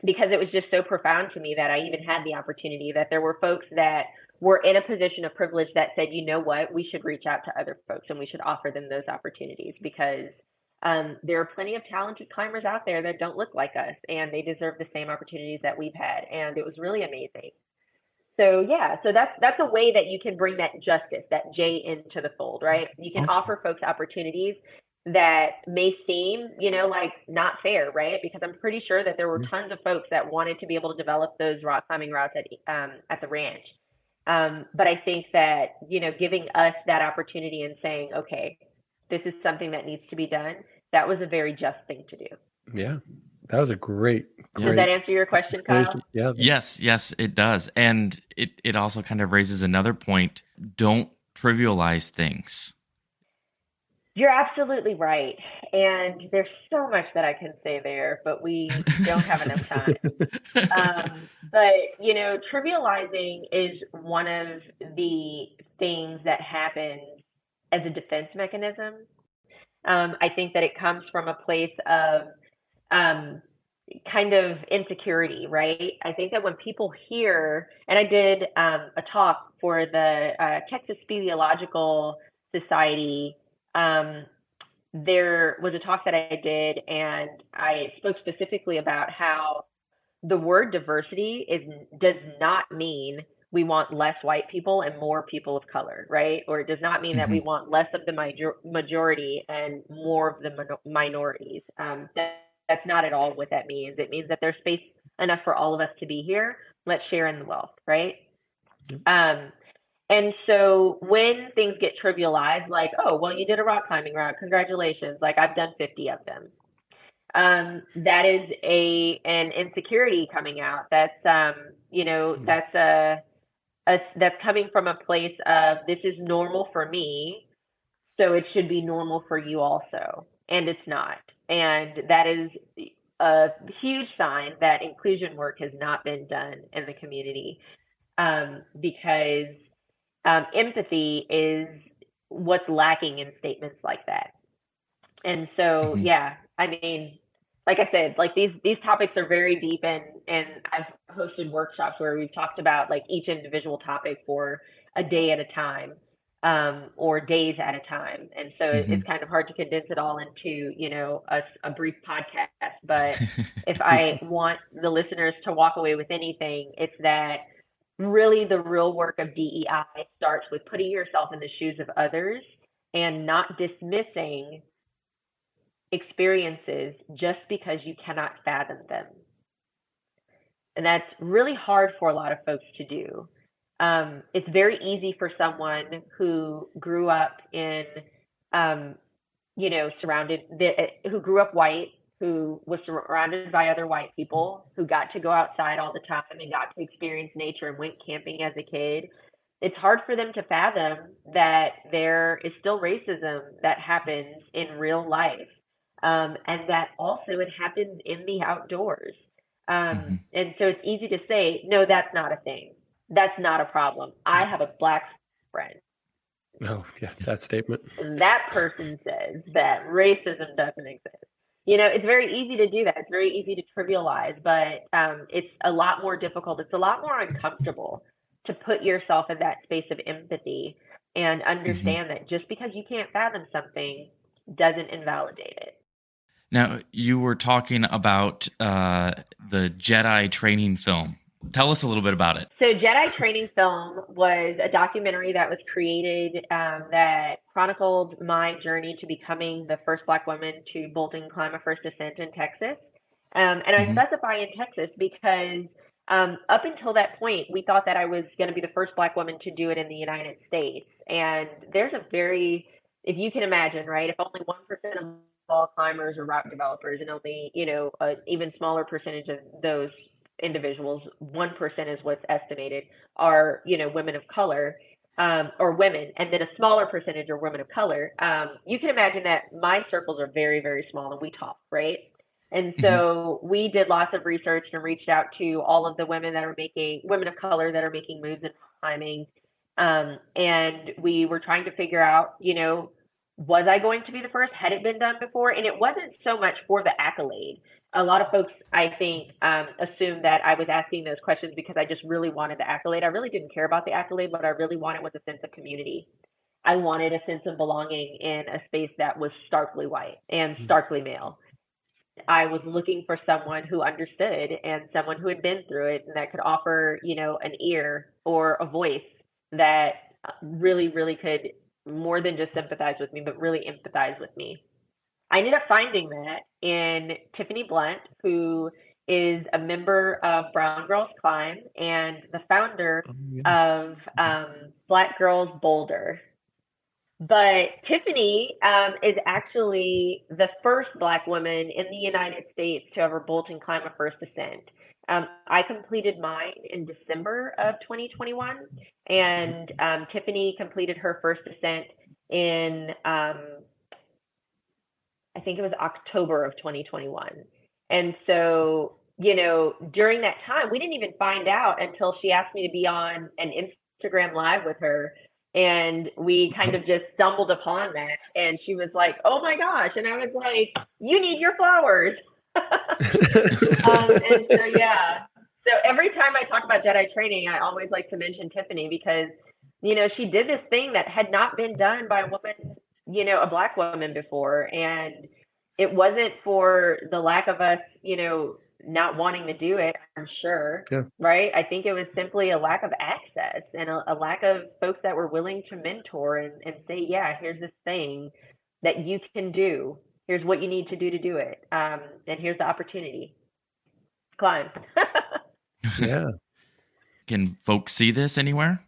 Because it was just so profound to me that I even had the opportunity, that there were folks that were in a position of privilege that said, you know what, we should reach out to other folks and we should offer them those opportunities, because there are plenty of talented climbers out there that don't look like us, and they deserve the same opportunities that we've had. And it was really amazing. So yeah, so that's a way that you can bring that justice, that J into the fold, right? You can
Okay.
offer folks opportunities that may seem, like not fair, right? Because I'm pretty sure that there were
Yeah.
tons of folks that wanted to be able to develop those rock climbing routes at the ranch. But I think that, giving us that opportunity and saying, okay, this is something that needs to be done, that was a very just thing to do.
Yeah. That was a great,
Yeah.
Does that
great
answer your question, Kyle?
explanation. Yeah.
Yes, yes, it does. And it also kind of raises another point. Don't trivialize things.
You're absolutely right. And there's so much that I can say there, but we don't have enough time. But, trivializing is one of the things that happens as a defense mechanism. I think that it comes from a place of um, kind of insecurity, right? I think that when people hear, and I did a talk for the Texas Speleological Society. There was a talk that I did, and I spoke specifically about how the word diversity does not mean we want less white people and more people of color, right? Or it does not mean that we
Mhm.
want less of the majority and more of the minorities. That's not at all what that means. It means that there's space enough for all of us to be here. Let's share in the wealth, right?
Yep.
And so when things get trivialized, like, oh, well, you did a rock climbing route, congratulations, like I've done 50 of them. That is an insecurity coming out. That's that's coming from a place of, this is normal for me, so it should be normal for you also, and it's not. And that is a huge sign that inclusion work has not been done in the community, because empathy is what's lacking in statements like that. And so,
Mhm.
yeah, I mean, like I said, like these topics are very deep, and I've hosted workshops where we've talked about like each individual topic for a day at a time, or days at a time. And so it's
Mhm.
kind of hard to condense it all into, a brief podcast. But if I want the listeners to walk away with anything, it's that really the real work of DEI starts with putting yourself in the shoes of others and not dismissing experiences just because you cannot fathom them. And that's really hard for a lot of folks to do. It's very easy for someone who grew up in, um, who grew up white, who was surrounded by other white people, who got to go outside all the time and got to experience nature and went camping as a kid. It's hard for them to fathom that there is still racism that happens in real life, and that also it happens in the outdoors.
Hmm.
And so it's easy to say, no, that's not a thing. That's not a problem. I have a black friend.
Oh, yeah, that statement.
And that person says that racism doesn't exist. It's very easy to do that. It's very easy to trivialize, but it's a lot more difficult. It's a lot more uncomfortable to put yourself in that space of empathy and
Hmm.
understand that just because you can't fathom something doesn't invalidate it.
Now, you were talking about the Jedi training film. Tell us a little bit about it.
So, Jedi Training Film was a documentary that was created that chronicled my journey to becoming the first Black woman to bolt and climb a first ascent in Texas. And I
Hmm.
specify in Texas because up until that point, we thought that I was going to be the first Black woman to do it in the United States. And there's if you can imagine, right, if only 1% of all climbers are rock developers and only, an even smaller percentage of those individuals, 1% is what's estimated, are, women of color, or women, and then a smaller percentage are women of color. You can imagine that my circles are very, very small and we talk, right? And
Hmm.
so we did lots of research and reached out to all of the women of color that are making moves in climbing. And we were trying to figure out, was I going to be the first? Had it been done before? And it wasn't so much for the accolade. A lot of folks, I think, assumed that I was asking those questions because I just really wanted the accolade. I really didn't care about the accolade. What I really wanted was a sense of community. I wanted a sense of belonging in a space that was starkly white and starkly male. I was looking for someone who understood and someone who had been through it and that could offer, an ear or a voice that really, really could more than just sympathize with me, but really empathize with me. I ended up finding that in Tiffany Blunt, who is a member of Brown Girls Climb and the founder
Oh, yeah.
of Black Girls Boulder. But Tiffany is actually the first Black woman in the United States to ever bolt and climb a first ascent. I completed mine in December of 2021, and Tiffany completed her first ascent in, I think it was October of 2021. And so, during that time, we didn't even find out until she asked me to be on an Instagram live with her. And we kind of just stumbled upon that. And she was like, oh my gosh. And I was like, you need your flowers. And so, yeah. So every time I talk about Jedi training, I always like to mention Tiffany because, she did this thing that had not been done by a woman, a Black woman before. And it wasn't for the lack of us, not wanting to do it, I'm sure,
Yeah.
right? I think it was simply a lack of access and a lack of folks that were willing to mentor and say, yeah, here's this thing that you can do. Here's what you need to do it. And here's the opportunity. Climb.
Yeah.
Can folks see this anywhere?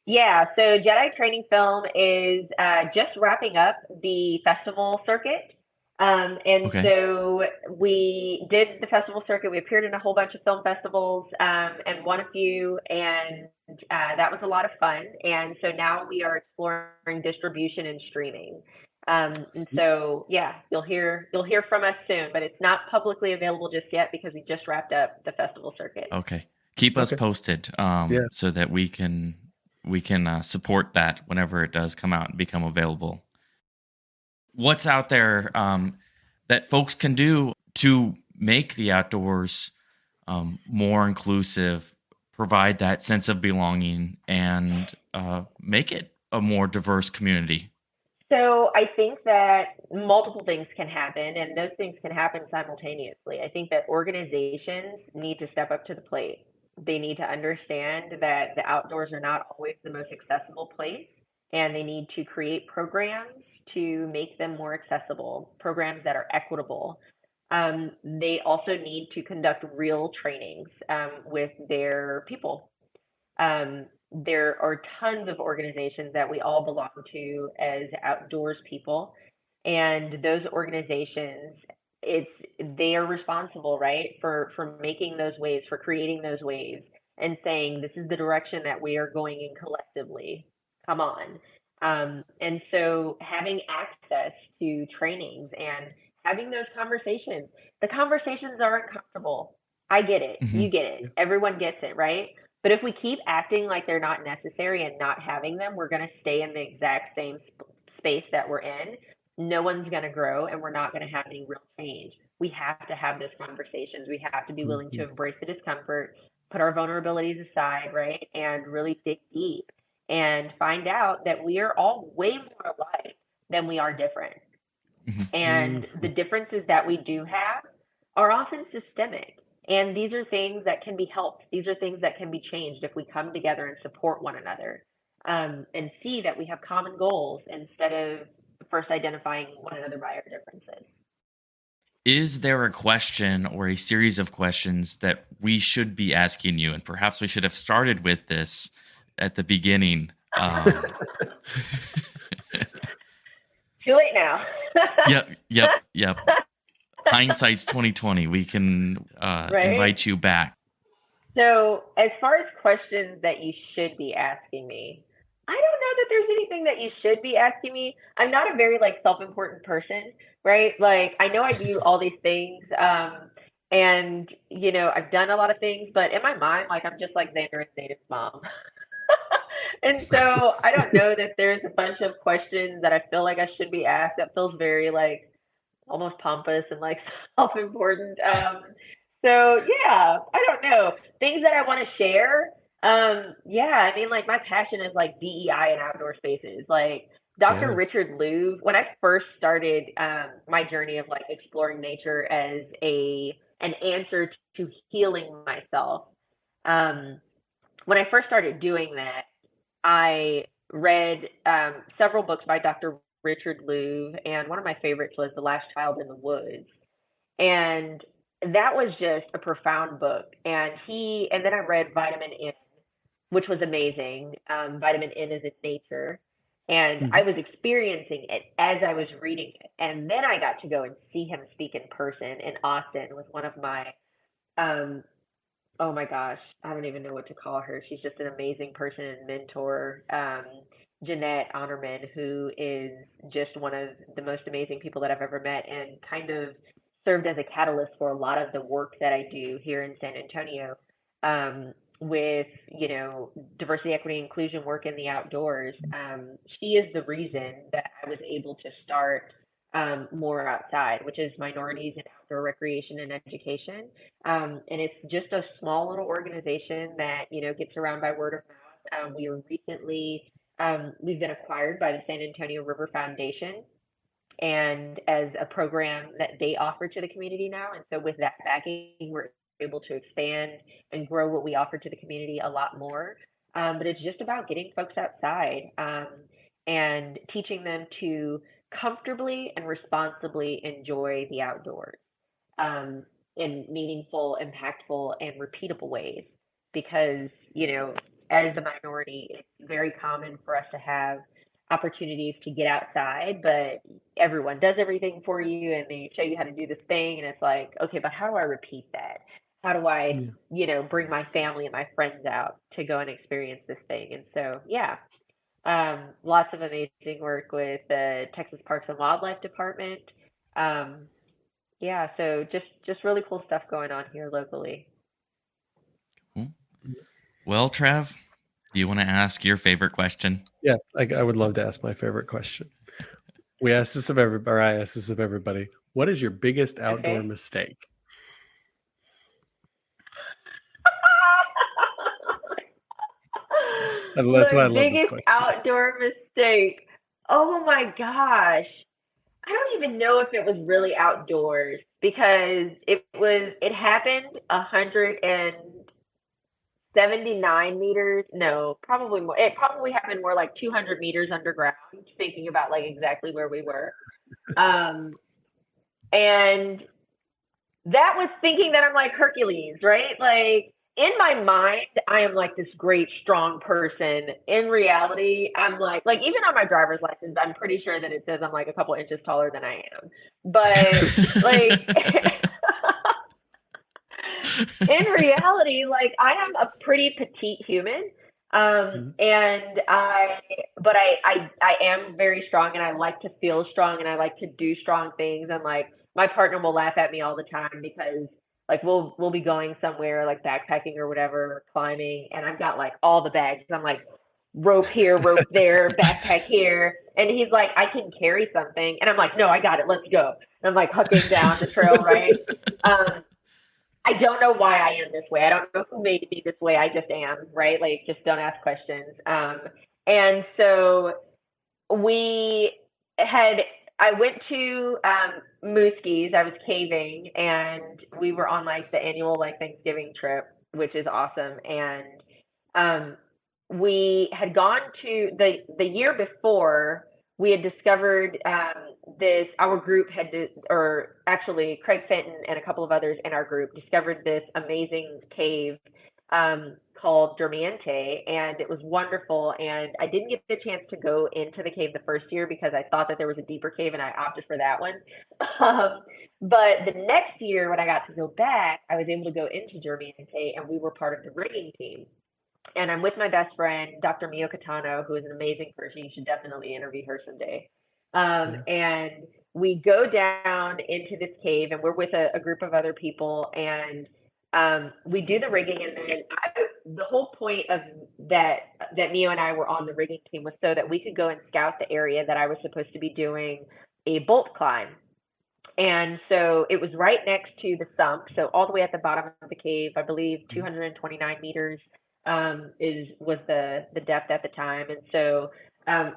Yeah, so Jedi Training Film is just wrapping up the festival circuit. And
Okay.
so we did the festival circuit. We appeared in a whole bunch of film festivals and won a few, and that was a lot of fun. And so now we are exploring distribution and streaming. And so, yeah, you'll hear from us soon, but it's not publicly available just yet because we just wrapped up the festival circuit.
Okay. Keep us
Okay.
posted,
Yeah.
so that we can support that whenever it does come out and become available. What's out there that folks can do to make the outdoors more inclusive, provide that sense of belonging, and make it a more diverse community?
So I think that multiple things can happen, and those things can happen simultaneously. I think that organizations need to step up to the plate. They need to understand that the outdoors are not always the most accessible place, and they need to create programs to make them more accessible, programs that are equitable. They also need to conduct real trainings with their people. there are tons of organizations that we all belong to as outdoors people, and those organizations, it's they are responsible, right, for making those waves, for creating those waves, and saying this is the direction that we are going in collectively. Come on. And so having access to trainings and having those conversations, the conversations are uncomfortable. I get it.
Hmm.
You get it.
Yeah.
Everyone gets it, right? But if we keep acting like they're not necessary and not having them, we're going to stay in the exact same space that we're in. No one's going to grow, and we're not going to have any real change. We have to have those conversations. We have to be willing to
Mhm.
embrace the discomfort, put our vulnerabilities aside, right? And really dig deep and find out that we are all way more alike than we are different.
Hmm.
And the
Mhm.
differences that we do have are often systemic. And these are things that can be helped. These are things that can be changed if we come together and support one another, and see that we have common goals instead of first identifying one another by our differences.
Is there a question or a series of questions that we should be asking you? And perhaps we should have started with this at the beginning.
Too late now.
Yep, yep, yep. Hindsight's 2020. We can
Right?
invite you back.
So, as far as questions that you should be asking me, I don't know that there's anything that you should be asking me. I'm not a very like self-important person, right? Like I know I do all these things, and I've done a lot of things, but in my mind, like I'm just like Xander and Zayden's mom. And so I don't know that there's a bunch of questions that I feel like I should be asked that feels very like almost pompous and like self-important. So yeah, I don't know things that I want to share. Yeah, I mean, like my passion is like DEI and outdoor spaces. Like Dr.
Yeah.
Richard Louv, when I first started my journey of like exploring nature as an answer to healing myself. Um, when I first started doing that, I read several books by Dr. Richard Louv, and one of my favorites was The Last Child in the Woods. And that was just a profound book. And then I read Vitamin N, which was amazing. Vitamin N is in nature. And I
Mhm.
was experiencing it as I was reading it. And then I got to go and see him speak in person in Austin with one of my um, oh my gosh, I don't even know what to call her. She's just an amazing person and mentor. Jeanette Honorman, who is just one of the most amazing people that I've ever met and kind of served as a catalyst for a lot of the work that I do here in San Antonio, with, diversity, equity, inclusion work in the outdoors. She is the reason that I was able to start more outside, which is minorities in outdoor recreation and education. And it's just a small little organization that, gets around by word of mouth. We were recently, we've been acquired by the San Antonio River Foundation and as a program that they offer to the community now. And so with that backing, we're able to expand and grow what we offer to the community a lot more. But it's just about getting folks outside, and teaching them to comfortably and responsibly enjoy the outdoors, um, in meaningful, impactful, and repeatable ways. Because, as a minority, it's very common for us to have opportunities to get outside, but everyone does everything for you and they show you how to do this thing. And it's like, okay, but how do I repeat that? How do I,
Yeah.
bring my family and my friends out to go and experience this thing? And so, yeah, lots of amazing work with the Texas Parks and Wildlife Department. Um, yeah, so just really cool stuff going on here locally.
Cool. Well, Trev, do you want to ask your favorite question?
Yes, I would love to ask my favorite question. We ask this of everybody, or I ask this of everybody. What is your biggest outdoor
Okay.
mistake? And that's why I
My
love this
biggest
question.
outdoor mistake. Oh my gosh. I don't even know if it was really outdoors because it happened 179 meters. No, probably more. It probably happened more like 200 meters underground, thinking about like exactly where we were. Um, and that was thinking that I'm like Hercules, right? Like, in my mind, I am like this great, strong person. In reality, I'm like even on my driver's license, I'm pretty sure that it says I'm like a couple inches taller than I am. But like in reality, like I am a pretty petite human.
Mhm.
And but I am very strong and I like to feel strong and I like to do strong things. And like my partner will laugh at me all the time because like we'll be going somewhere like backpacking or whatever, or climbing, and I've got like all the bags. I'm like rope here, rope there, backpack here. And he's like, I can carry something. And I'm like, no, I got it. Let's go. And I'm like hucking down the trail, right? Um, I don't know why I am this way. I don't know who made me this way. I just am, right? Like, just don't ask questions. And so we had, I went to Mooskies. I was caving, and we were on like the annual like Thanksgiving trip, which is awesome. And um, we had gone to the year before. We had discovered this. Our group had, or actually, Craig Fenton and a couple of others in our group discovered this amazing cave called Dermiente, and it was wonderful. And I didn't get the chance to go into the cave the first year because I thought that there was a deeper cave, and I opted for that one. But the next year, when I got to go back, I was able to go into Dermiente, and we were part of the rigging team. And I'm with my best friend, Dr. Mio Catano, who is an amazing person. You should definitely interview her someday.
Yeah.
And we go down into this cave, and we're with a group of other people, and we do the rigging. And then the whole point of that Mio and I were on the rigging team was so that we could go and scout the area that I was supposed to be doing a bolt climb. And so it was right next to the sump. So all the way at the bottom of the cave, I believe 229 meters was the depth at the time. And so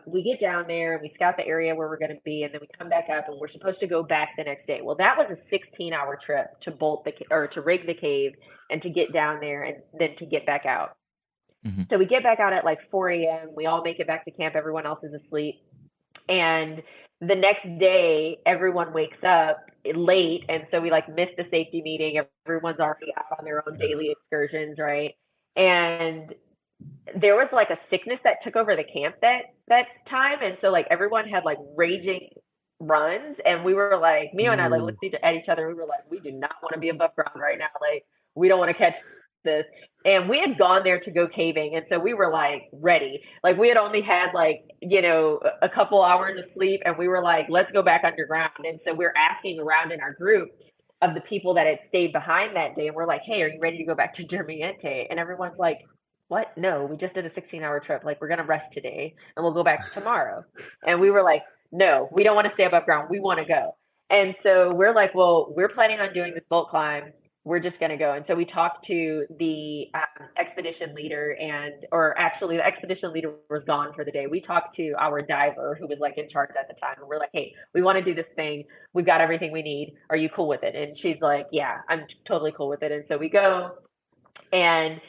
we get down there and we scout the area where we're going to be, and then we come back up and we're supposed to go back the next day. Well, that was a 16-hour trip to bolt or to rig the cave and to get down there and then to get back out.
Mm-hmm.
So we get back out at like 4 a.m. We all make it back to camp. Everyone else is asleep. And the next day, everyone wakes up late. And so we like miss the safety meeting. Everyone's already out on their own daily excursions, right? And there was like a sickness that took over the camp that time. And so like everyone had like raging runs. And we were like, Mio and I like looked at each other. We were like, we do not want to be above ground right now. Like, we don't want to catch this. And we had gone there to go caving, and so we were like ready. Like, we had only had like, you know, a couple hours of sleep, and we were like, let's go back underground. And so we're asking around in our group of the people that had stayed behind that day, and we're like, hey, are you ready to go back to Dermiente? And everyone's like, what? No, we just did a 16-hour trip. Like, we're gonna rest today and we'll go back tomorrow. And we were like, no, we don't want to stay above ground, we want to go. And so we're like, well, we're planning on doing this bolt climb, we're just going to go. And so we talked to the expedition leader, or actually the expedition leader was gone for the day. We talked to our diver who was like in charge at the time. And we're like, hey, we want to do this thing. We've got everything we need. Are you cool with it? And she's like, yeah, I'm totally cool with it. And so we go, and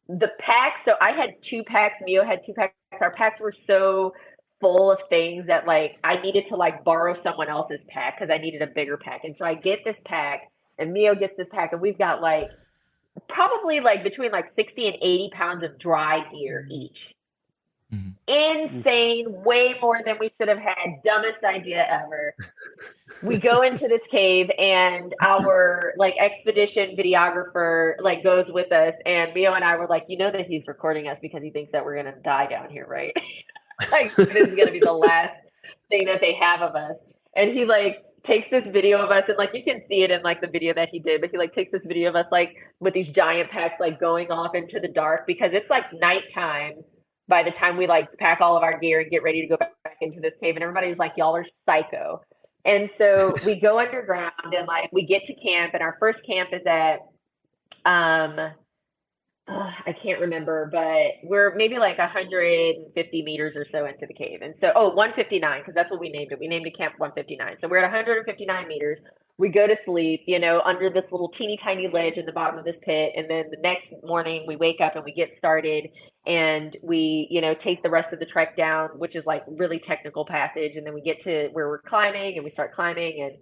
the packs, so I had 2 packs, Mio had 2 packs. Our packs were so full of things that like I needed to like borrow someone else's pack because I needed a bigger pack. And so I get this pack, and Mio gets this pack, and we've got like probably like between like 60 and 80 pounds of dry gear each. Mm-hmm. Insane, way more than we should have had. Dumbest idea ever. We go into this cave, and our like expedition videographer like goes with us, and Mio and I were like, you know that he's recording us because he thinks that we're gonna die down here, right? Like, this is gonna be the last thing that they have of us. And he like takes this video of us, and like you can see it in like the video that he did, but he like takes this video of us like with these giant packs like going off into the dark because it's like nighttime by the time we like pack all of our gear and get ready to go back into this cave, and everybody's like, y'all are psycho. And so we go underground, and like we get to camp, and our first camp is at I can't remember, but we're maybe like 150 meters or so into the cave. And so, 159, because that's what we named it. We named it Camp 159. So we're at 159 meters. We go to sleep, you know, under this little teeny tiny ledge in the bottom of this pit. And then the next morning we wake up and we get started, and we, you know, take the rest of the trek down, which is like really technical passage. And then we get to where we're climbing, and we start climbing, and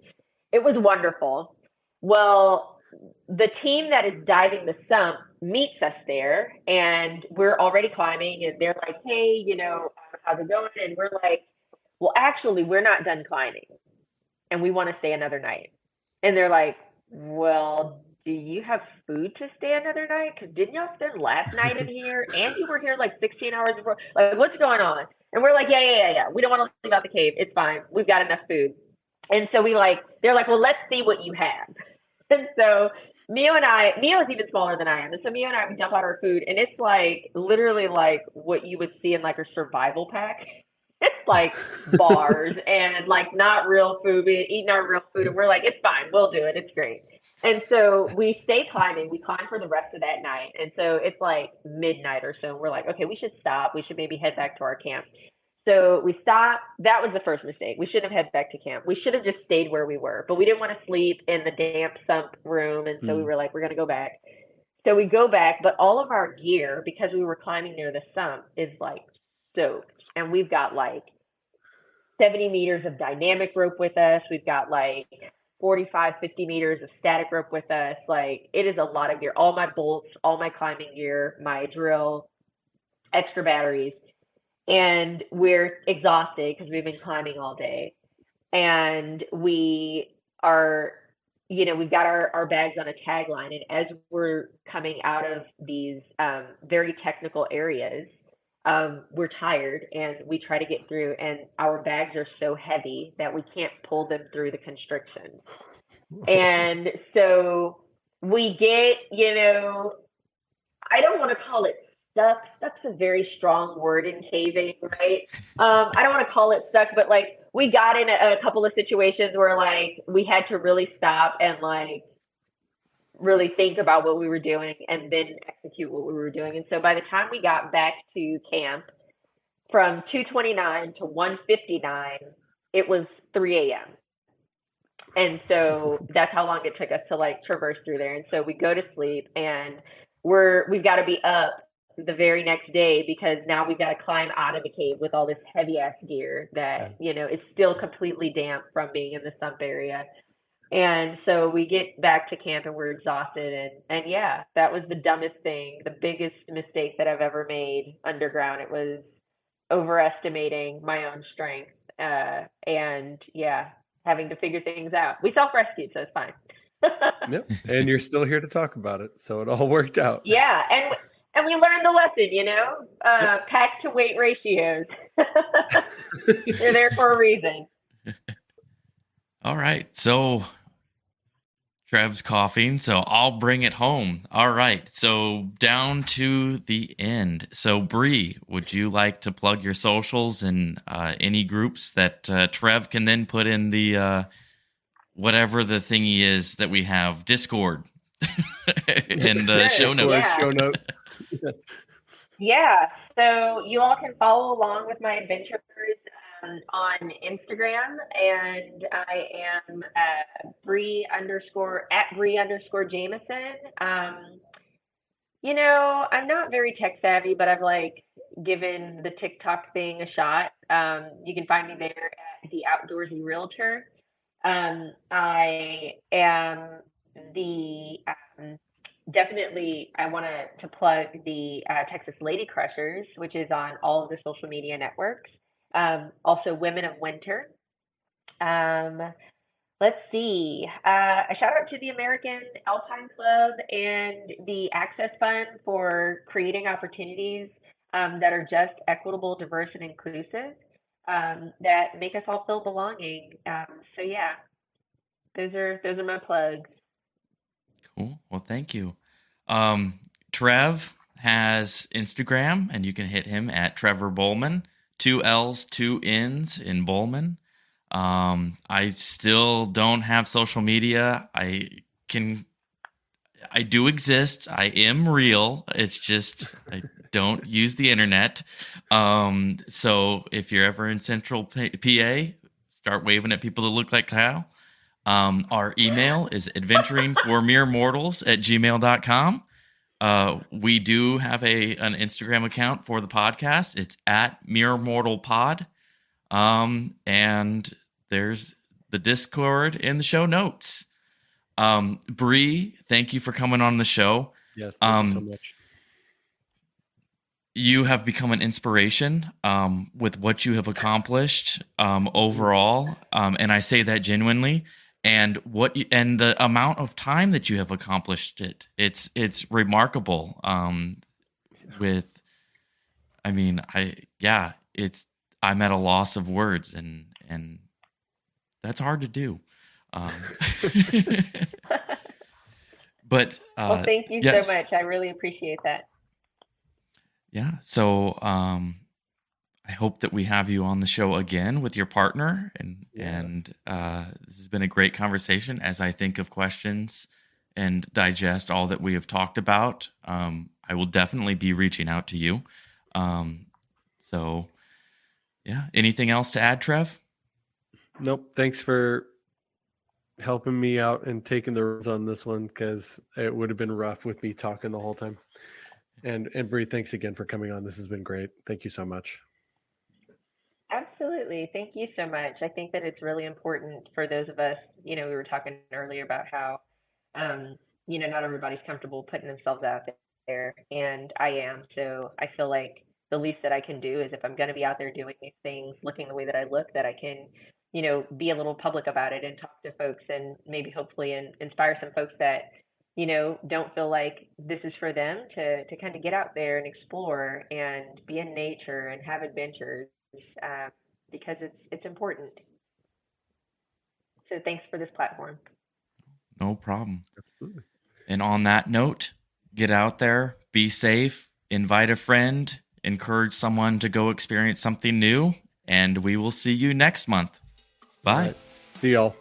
it was wonderful. Well, the team that is diving the sump meets us there, and we're already climbing, and they're like, hey, how's it going? And we're like, well, actually, we're not done climbing, and we want to stay another night. And they're like, well, do you have food to stay another night? Because didn't y'all spend last night in here? And you were here like 16 hours before. Like, what's going on? And we're like, yeah. We don't want to leave out the cave. It's fine. We've got enough food. And so they're like, well, let's see what you have. And so Mio is even smaller than I am. And so Mio and I, we dump out our food, and it's like literally like what you would see in like a survival pack. It's like bars and like not real food, eating our real food. And we're like, it's fine. We'll do it. It's great. And so we stay climbing. We climb for the rest of that night. And so it's like midnight or so. And we're like, okay, we should stop. We should maybe head back to our camp. So we stopped. That was the first mistake. We shouldn't have headed back to camp. We should have just stayed where we were. But we didn't want to sleep in the damp sump room. And so we were like, we're going to go back. So we go back. But all of our gear, because we were climbing near the sump, is like soaked. And we've got like 70 meters of dynamic rope with us. We've got like 45, 50 meters of static rope with us. Like, it is a lot of gear. All my bolts, all my climbing gear, my drill, extra batteries. And we're exhausted because we've been climbing all day. And we are, we've got our bags on a tagline. And as we're coming out of these very technical areas, we're tired, and we try to get through, and our bags are so heavy that we can't pull them through the constrictions. And so we get, I don't want to call it stuck. Stuck's a very strong word in caving, right? I don't want to call it stuck, but like we got in a couple of situations where like we had to really stop and like really think about what we were doing and then execute what we were doing. And so by the time we got back to camp, from 2:29 to 1:59, it was 3 a.m. And so that's how long it took us to like traverse through there. And so we go to sleep, and we've got to be up the very next day, because now we've got to climb out of the cave with all this heavy ass gear that, is still completely damp from being in the sump area. And so we get back to camp, and we're exhausted. And yeah, that was the dumbest thing, the biggest mistake that I've ever made underground. It was overestimating my own strength. And yeah, having to figure things out. We self-rescued, so it's fine.
Yep. And you're still here to talk about it. So it all worked out.
Yeah. And we learned the lesson, pack to weight ratios. They're there for a reason.
All right. So Trev's coughing, so I'll bring it home. All right. So down to the end. So Bree, would you like to plug your socials and any groups that Trev can then put in the whatever the thingy is that we have, Discord and show notes?
Yeah.
Show notes.
Yeah. So you all can follow along with my adventures on Instagram, and I am @Bree_Jameson. I'm not very tech savvy, but I've like given the TikTok thing a shot. You can find me there at the Outdoorsy Realtor. I am definitely, I want to plug the Texas Lady Crushers, which is on all of the social media networks. Also Women of Winter. Let's see. A shout out to the American Alpine Club and the Access Fund for creating opportunities that are just equitable, diverse, and inclusive, that make us all feel belonging. So yeah, those are my plugs.
Cool. Well, thank you. Trev has Instagram, and you can hit him at Trevor Bowman. 2 L's, 2 N's in Bowman. I still don't have social media. I do exist. I am real. It's just I don't use the internet. So if you're ever in Central PA, start waving at people that look like Kyle. Our email is adventuringformeremortals@gmail.com. We do have an Instagram account for the podcast. It's @MereMortalPod. And there's the Discord in the show notes. Bree, thank you for coming on the show.
Yes, thank you so
Um,
much.
you have become an inspiration with what you have accomplished overall, and I say that genuinely. And and the amount of time that you have accomplished it's remarkable. With, I mean, I'm at a loss of words, and that's hard to do. Um, but
Well, thank you so
yes,
much. I really appreciate that.
yeah. So I hope that we have you on the show again with your partner,
Yeah.
and this has been a great conversation. As I think of questions and digest all that we have talked about, I will definitely be reaching out to you. Um, so, yeah. Anything else to add, Trev?
Nope. Thanks for helping me out and taking the reins on this one, because it would have been rough with me talking the whole time. And Bree, thanks again for coming on. This has been great. Thank you so much.
Absolutely. Thank you so much. I think that it's really important for those of us, we were talking earlier about how, um, not everybody's comfortable putting themselves out there, and I am. So I feel like the least that I can do is if I'm going to be out there doing these things, looking the way that I look, that I can, be a little public about it and talk to folks and maybe hopefully inspire some folks that, don't feel like this is for them to kind of get out there and explore and be in nature and have adventures um, because it's important. So thanks for this platform.
No problem.
Absolutely.
And on that note, get out there, be safe, invite a friend, encourage someone to go experience something new, and we will see you next month. Bye.
All right. See y'all.